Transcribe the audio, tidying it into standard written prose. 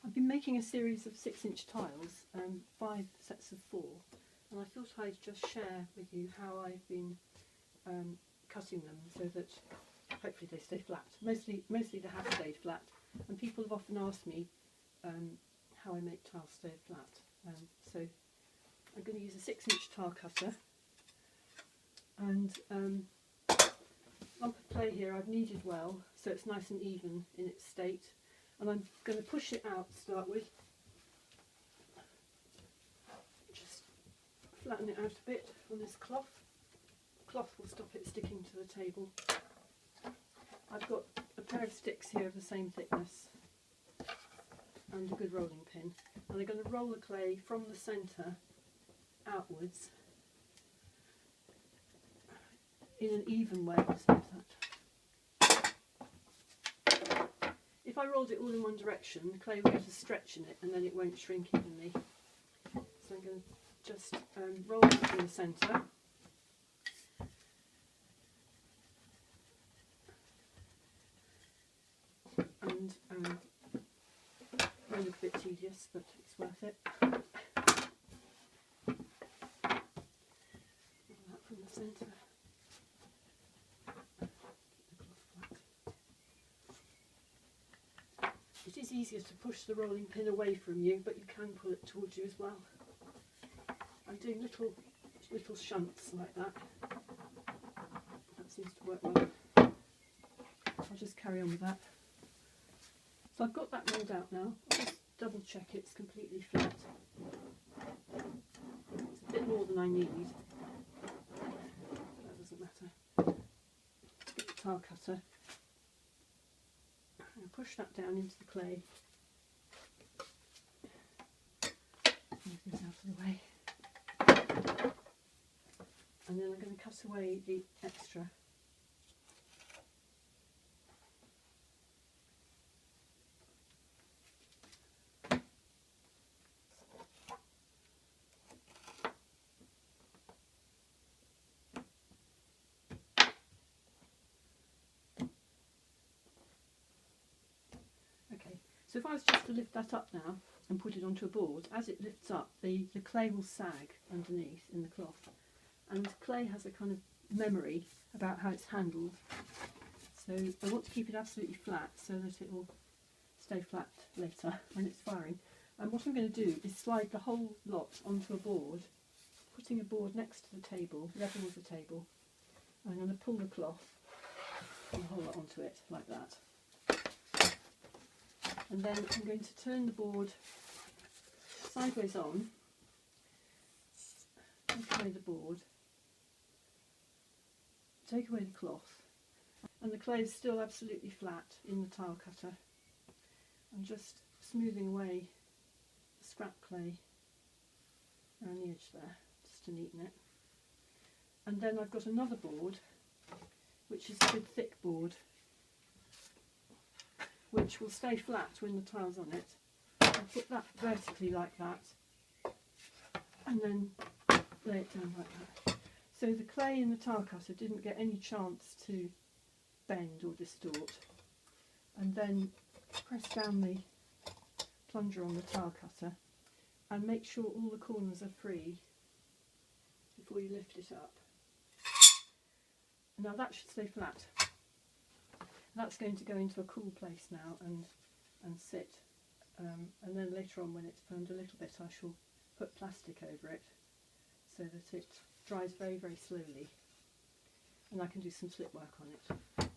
I've been making a series of 6-inch tiles, 5 sets of 4, and I thought I'd just share with you how I've been cutting them so that hopefully they stay flat. Mostly they have stayed flat, and people have often asked me how I make tiles stay flat. So I'm going to use a 6-inch tile cutter, and lump of clay here I've kneaded well so it's nice and even in its state, and I'm going to push it out to start with. Just flatten it out a bit on this cloth. The cloth will stop it sticking to the table. I've got a pair of sticks here of the same thickness and a good rolling pin, and I'm going to roll the clay from the centre outwards in an even way. If I rolled it all in one direction, the clay will get a stretch in it and then it won't shrink evenly. So I'm going to just roll it from the centre. And may look a bit tedious, but it's worth it. Roll that from the centre. It is easier to push the rolling pin away from you, but you can pull it towards you as well. I'm doing little shunts like that. That seems to work well. I'll just carry on with that. So I've got that rolled out now. I'll just double check it's completely flat. It's a bit more than I need. That doesn't matter. Get the tile cutter. And push that down into the clay. Move this out of the way. And then I'm going to cut away the extra. So if I was just to lift that up now and put it onto a board, as it lifts up, the clay will sag underneath in the cloth. And clay has a kind of memory about how it's handled. So I want to keep it absolutely flat so that it will stay flat later when it's firing. And what I'm going to do is slide the whole lot onto a board, putting a board next to the table, level with the table. I'm going to pull the cloth and the whole lot onto it like that. And then I'm going to turn the board sideways on, take away the board, take away the cloth, and the clay is still absolutely flat in the tile cutter. I'm just smoothing away the scrap clay around the edge there, just to neaten it. And then I've got another board, which is a good thick board, which will stay flat when the tile's on it. I'll put that vertically like that, and then lay it down like that. So the clay in the tile cutter didn't get any chance to bend or distort. And then press down the plunger on the tile cutter and make sure all the corners are free before you lift it up. Now that should stay flat. That's going to go into a cool place now and sit, and then later on when it's burned a little bit I shall put plastic over it so that it dries very, very slowly and I can do some slip work on it.